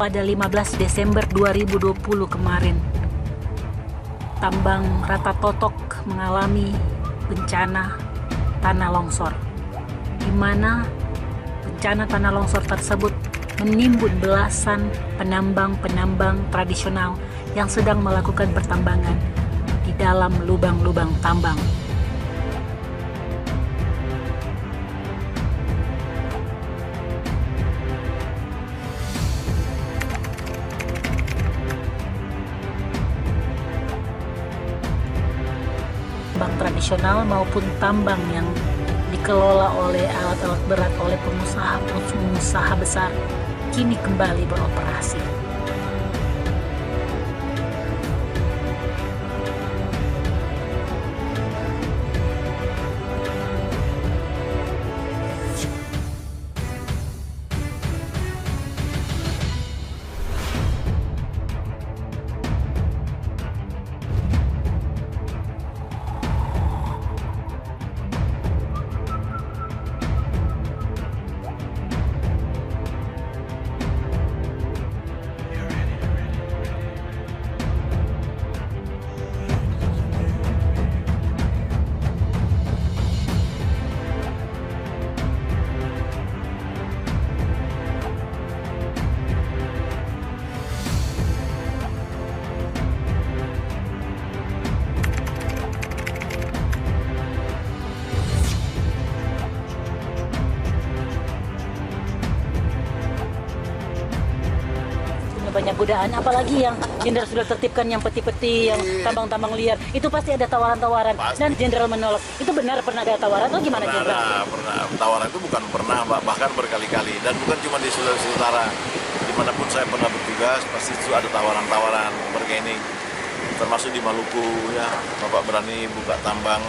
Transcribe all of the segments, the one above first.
Pada 15 Desember 2020 kemarin, tambang Rata Totok mengalami bencana tanah longsor, di mana bencana tanah longsor tersebut menimbun belasan penambang-penambang tradisional yang sedang melakukan pertambangan di dalam lubang-lubang tambang. Tambang tradisional maupun tambang yang dikelola oleh alat-alat berat oleh pengusaha besar kini kembali beroperasi. Banyak godaan, apalagi yang jenderal sudah tertibkan, yang peti-peti, yang tambang-tambang liar, itu pasti ada tawaran-tawaran. Dan jenderal menolak. Itu benar pernah ada tawaran atau gimana, jenderal? Pernah. Tawaran itu bukan pernah, Mbak, bahkan berkali-kali. Dan bukan cuma di Sulawesi Utara, dimanapun saya pernah bertugas pasti itu ada tawaran-tawaran bargaining, termasuk di Maluku ya. Bapak berani buka tambang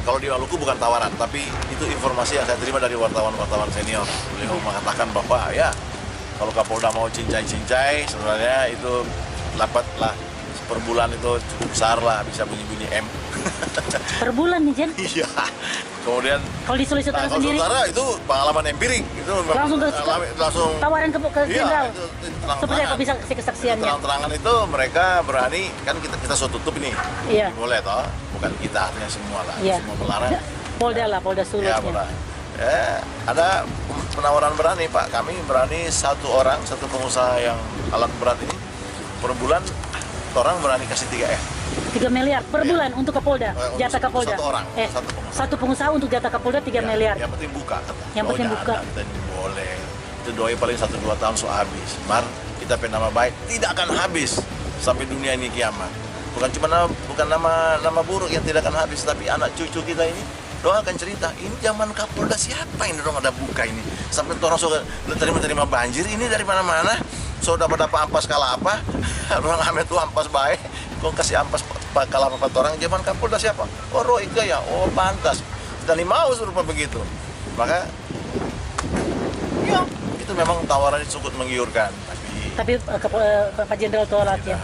kalau di Maluku bukan tawaran, tapi itu informasi yang saya terima dari wartawan-wartawan senior. Beliau mengatakan bahwa ya, kalau Kapolda mau cincai-cincai, sebenarnya itu dapatlah per bulan itu cukup besar lah, bisa bunyi-bunyi M. Per bulan nih, Jen? Iya. Kemudian kalau di Sulawesi Utara sendiri, Utara itu pengalaman empirik, itu langsung tawaran ke jenderal. Iya, seperti apa bisa kasih kesaksiannya? Terang-terangan itu mereka berani, kan kita so tutup ini. Iya. Boleh toh, bukan kita, artinya semua lah, iya. Semua melarang. Polda lah, Polda Sulutnya. Ya, ada penawaran berani, Pak. Kami berani satu pengusaha yang alat berat ini per bulan orang berani kasih 3 M. 3 miliar per bulan untuk Kapolda, jatah Kapolda. Satu orang, satu pengusaha untuk jatah Kapolda 3 miliar. Yang penting buka. Yang penting buka. Boleh. Itu doi paling 1-2 tahun so habis. Mar, kita punya nama baik tidak akan habis sampai dunia ini kiamat. Bukan nama buruk yang tidak akan habis, tapi anak cucu kita ini doa akan cerita, ini zaman Kapolda siapa ini dong ada buka ini. Sampai orang suka terima banjir ini dari mana-mana. So dapat ampas kalah apa? Orang Ahmed tuh ampas baik. Kok kasih ampas kalah apa orang zaman Kapolda siapa? Oh Royke ya. Oh pantas. Kita nih mau suruh begitu. Maka ya itu memang tawaran cukup menggiurkan. Tapi Pak Jenderal tolak ya.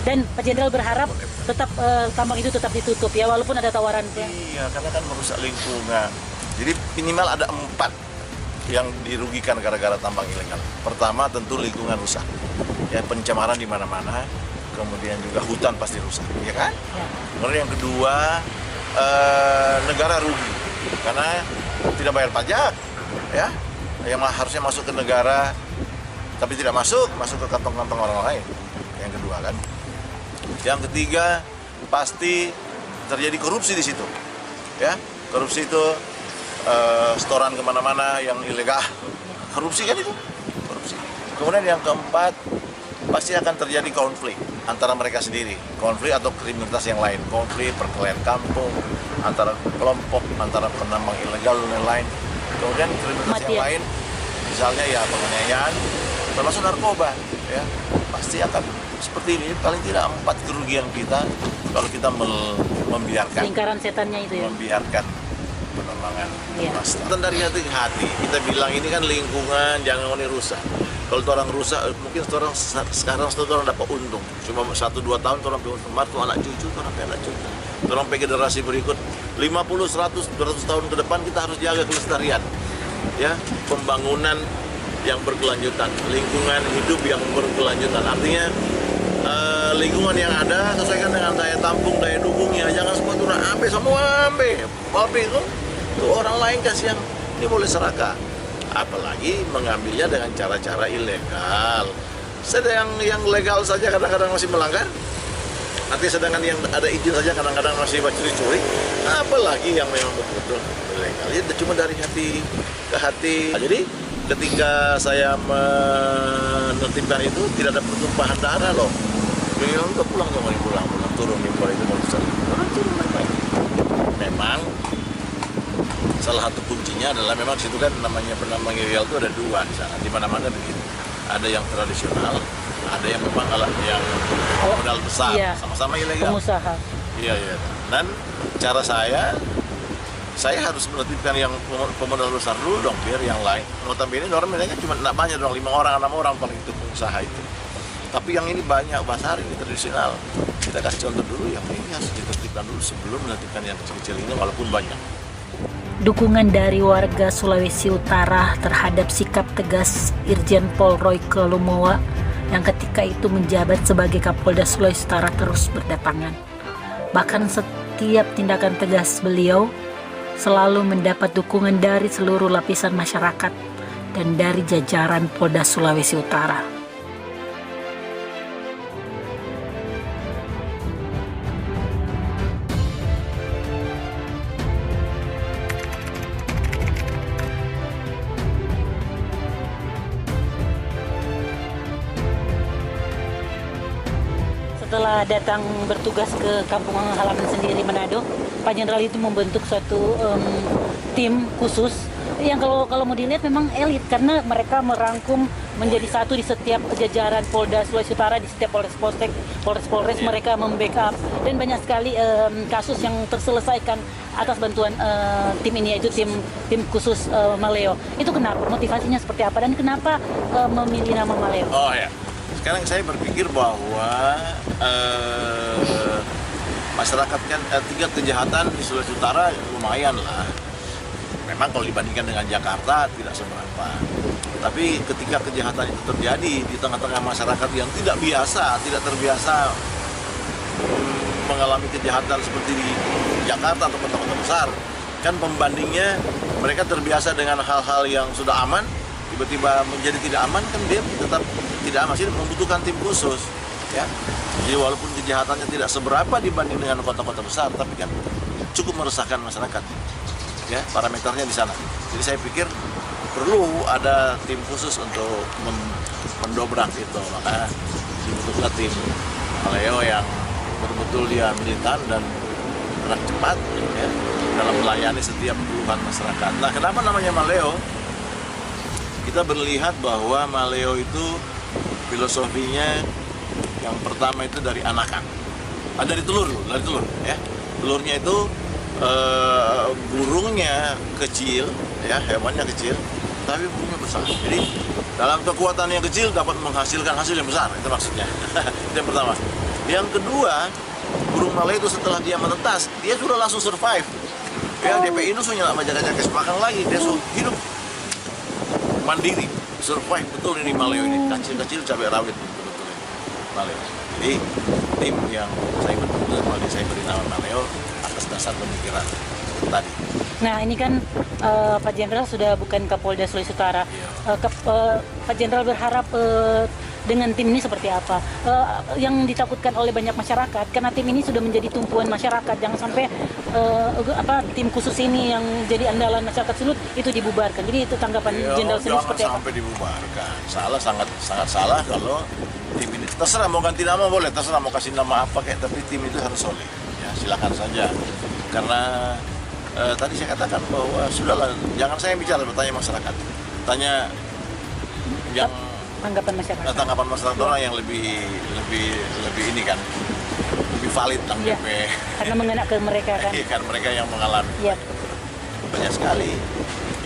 Dan Pak Jenderal berharap tetap tambang itu tetap ditutup ya, walaupun ada tawaran. Iya, karena kan merusak lingkungan. Jadi minimal ada 4 yang dirugikan gara-gara tambang ilegal. Pertama tentu lingkungan rusak, ya pencemaran di mana-mana. Kemudian juga hutan pasti rusak, ya kan? Ya. Kemudian yang kedua negara rugi karena tidak bayar pajak, ya. Yang harusnya masuk ke negara tapi tidak masuk ke kantong-kantong orang lain. Yang kedua kan. Yang ketiga pasti terjadi korupsi di situ, ya. Korupsi itu setoran kemana-mana yang ilegal, korupsi kan itu, korupsi. Kemudian yang keempat pasti akan terjadi konflik antara mereka sendiri, konflik atau kriminalitas yang lain, konflik perkelahian kampung antara kelompok, antara penambang ilegal dan lain-lain. Kemudian kriminalitas yang lain, misalnya ya penganiayaan, termasuk narkoba, ya pasti akan seperti ini. Paling tidak 4 kerugian kita kalau kita membiarkan lingkaran setannya itu ya, membiarkan penambangan. Dan dari hati ke hati kita bilang ini kan lingkungan, jangan rusak. Kalau orang rusak, mungkin orang sekarang orang dapat untung. Cuma 1-2 tahun orang untung. Martu anak cucu, orang anak cucu. Orang generasi berikut 50, 100, 200 tahun ke depan kita harus jaga kelestarian. Ya, pembangunan yang berkelanjutan, lingkungan hidup yang berkelanjutan. Artinya lingkungan yang ada sesuaikan dengan daya tampung, daya dukungnya. Jangan semua itu semua babi itu orang lain kasih yang ini boleh serakah. Apalagi mengambilnya dengan cara-cara ilegal. Sedang yang legal saja kadang-kadang masih melanggar. Nanti sedangkan yang ada izin saja kadang-kadang masih curi-curi. Apalagi yang memang betul-betul ilegal. Itu cuma dari hati ke hati. Nah, jadi ketika saya menertibkan itu tidak ada pertumpahan darah loh. Bilang udah pulang turun di bawah itu mau turun baik. Memang salah satu kuncinya adalah memang situ kan namanya penambang ilegal itu ada dua di sana. Di mana-mana begitu. Ada yang tradisional, ada yang memang yang modal besar, iya, sama-sama ilegal. Pengusaha. Iya. Dan cara saya harus menertibkan yang pemodal besar dulu dong, biar yang lain. Notabene normalnya cuma tidak banyak dong, 5 orang, 6 orang paling itu pengusaha itu. Tapi yang ini banyak besar, ini tradisional. Kita kasih contoh dulu, yang ini harus ditertibkan dulu sebelum menertibkan yang kecil-kecil ini, walaupun banyak. Dukungan dari warga Sulawesi Utara terhadap sikap tegas Irjen Pol Royke Lumowa yang ketika itu menjabat sebagai Kapolda Sulawesi Utara terus berdatangan. Bahkan setiap tindakan tegas beliau selalu mendapat dukungan dari seluruh lapisan masyarakat dan dari jajaran Polda Sulawesi Utara. Setelah datang bertugas ke kampung halaman sendiri Manado, Pak Jenderal itu membentuk suatu tim khusus yang kalau mau dilihat memang elit karena mereka merangkum menjadi satu di setiap jajaran Polda Sulawesi Utara, di setiap Polres mereka membackup dan banyak sekali kasus yang terselesaikan atas bantuan tim ini, yaitu tim khusus Maleo. Itu kenapa? Motivasinya seperti apa dan kenapa memilih nama Maleo? Oh ya. Sekarang saya berpikir bahwa masyarakat kan tingkat kejahatan di Sulawesi Utara lumayan lah. Memang kalau dibandingkan dengan Jakarta tidak seberapa. Tapi ketika kejahatan itu terjadi di tengah-tengah masyarakat yang tidak terbiasa mengalami kejahatan seperti di Jakarta atau kota-kota besar, kan pembandingnya mereka terbiasa dengan hal-hal yang sudah aman, tiba-tiba menjadi tidak aman, kan dia tetap tidak aman, sih membutuhkan tim khusus, ya. Jadi walaupun kejahatannya tidak seberapa dibanding dengan kota-kota besar, tapi kan cukup meresahkan masyarakat, ya, parameternya di sana. Jadi saya pikir perlu ada tim khusus untuk mendobrak itu, maka dibentuklah tim Maleo yang betul-betul dia militan dan gerak cepat, ya, dalam melayani setiap keluhan masyarakat. Nah, kenapa namanya Maleo? Kita melihat bahwa Maleo itu filosofinya yang pertama itu dari anakan, dari telur, ya. Telurnya itu burungnya kecil, ya, hewannya kecil, tapi burungnya besar. Jadi dalam kekuatan yang kecil dapat menghasilkan hasil yang besar, itu maksudnya. Itu yang pertama. Yang kedua, burung Maleo itu setelah dia menetas, dia sudah langsung survive. Ya, DPI itu sudah nggak jaga-jaga makan lagi, dia hidup mandiri, survive betul ini Maleo ini, kecil-kecil cabai rawit betul ini Maleo. Jadi tim yang saya bentuk, saya beri nama Maleo atas dasar pemikiran tadi. Nah, ini kan Pak Jenderal sudah bukan Kapolda Sulawesi Utara. Pak Jenderal berharap dengan tim ini seperti apa? Yang ditakutkan oleh banyak masyarakat, karena tim ini sudah menjadi tumpuan masyarakat. Jangan sampai tim khusus ini yang jadi andalan masyarakat Sulut itu dibubarkan. Jadi itu tanggapan Jenderal sendiri seperti apa? Jangan sampai dibubarkan. Salah, sangat salah kalau tim ini. Terserah mau ganti nama boleh, terserah mau kasih nama apa kayak, tapi tim itu harus solid. Ya, silakan saja. Karena tadi saya katakan bahwa sudahlah, jangan saya bicara, bertanya masyarakat. Tanya yang tanggapan masyarakat orang yang lebih ini kan, lebih valid ya, karena mengena ke mereka kan. Iya kan, mereka yang mengalami. Ya. Banyak sekali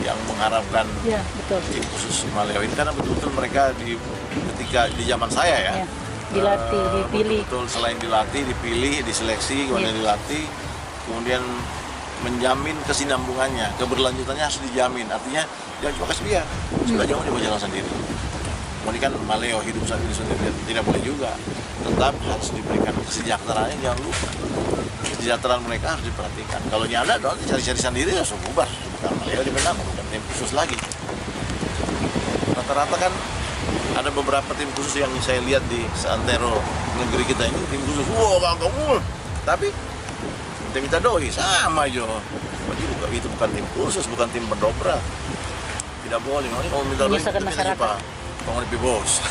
yang mengharapkan ya, betul. Tim khusus Maleo ini karena betul-betul mereka ketika di zaman saya ya, menjamin kesinambungannya, keberlanjutannya harus dijamin. Artinya jangan cuma kasih biar, sudah jangan dia berjalan sendiri. Mau ini kan maleo hidup sendiri tidak boleh juga. Tetap harus diberikan kesejahteraannya, jangan lupa. Kesejahteraan mereka harus diperhatikan. Kalau nyanda dong cari-cari sendiri langsung bubar. Bukan maleo di Menang, bukan tim khusus lagi. Rata-rata kan ada beberapa tim khusus yang saya lihat di seantero negeri kita ini, tim khusus. Wah, gak. Tapi kita minta doi sama aja. Itu bukan tim khusus, bukan tim pendobrak. Tidak boleh. Kalau minta doi Menyusahkan masyarakat. Pengen bos.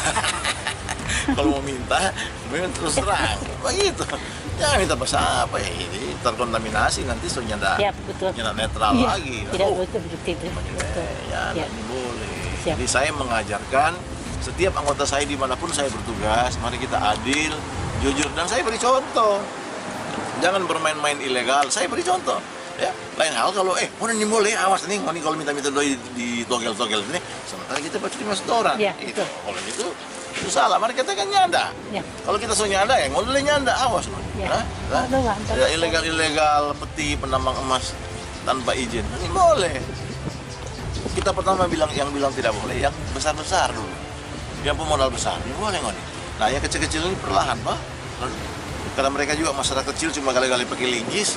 Kalau mau minta terus terang. Begitu. Jangan minta bahasa apa ya, ini terkontaminasi nanti nyanda netral ya, lagi. Tidak betul. Ya, ini boleh. Siap. Jadi saya mengajarkan setiap anggota saya dimanapun saya bertugas, mari kita adil, jujur, dan saya beri contoh. Jangan bermain-main ilegal, saya beri contoh. Ya, lain hal kalau ini boleh, awas nih, kalau minta-minta doi di togel-togel ini, sementara kita baca di restoran. Ya, itu kalau gitu itu salah. Mari kita kan nyanda. Ya. Kalau kita suruh nyanda ngoleh nyanda, awas loh. Ya. Ilegal peti penambang emas tanpa izin, ini boleh. Kita pertama yang bilang tidak boleh, yang besar-besar dulu. Yang pemodal besar, ini boleh nggak nih? Nah, yang kecil-kecil ini perlahan, Pak. Karena mereka juga masyarakat kecil cuma kali-kali pakai linggis,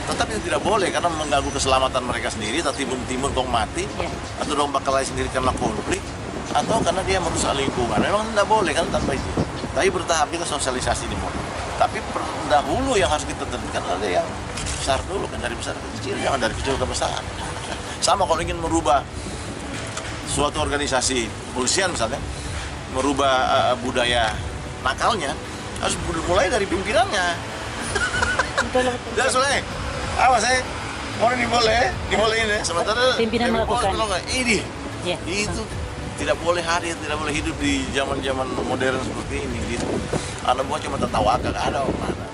tetap itu tidak boleh karena mengganggu keselamatan mereka sendiri, atau timbun-timbun kok mati, atau domba kelahi sendiri karena konflik, atau karena dia merusak lingkungan. Memang tidak boleh kan tanpa itu. Tapi bertahap kita sosialisasi di mana. Tapi dahulu yang harus kita tentukan ada yang besar dulu, kan dari besar ke kecil, jangan dari kecil ke besar. Sama kalau ingin merubah suatu organisasi polisian misalnya, merubah budaya nakalnya, harus mulai dari pimpinannya. Jangan soleh, awas mau dibolehin ya. Sementara pimpinan melakukan ini, itu tidak boleh hadir, tidak boleh hidup di zaman modern seperti ini. Gitu. Anak buah cuma tertawa, gak ada mana.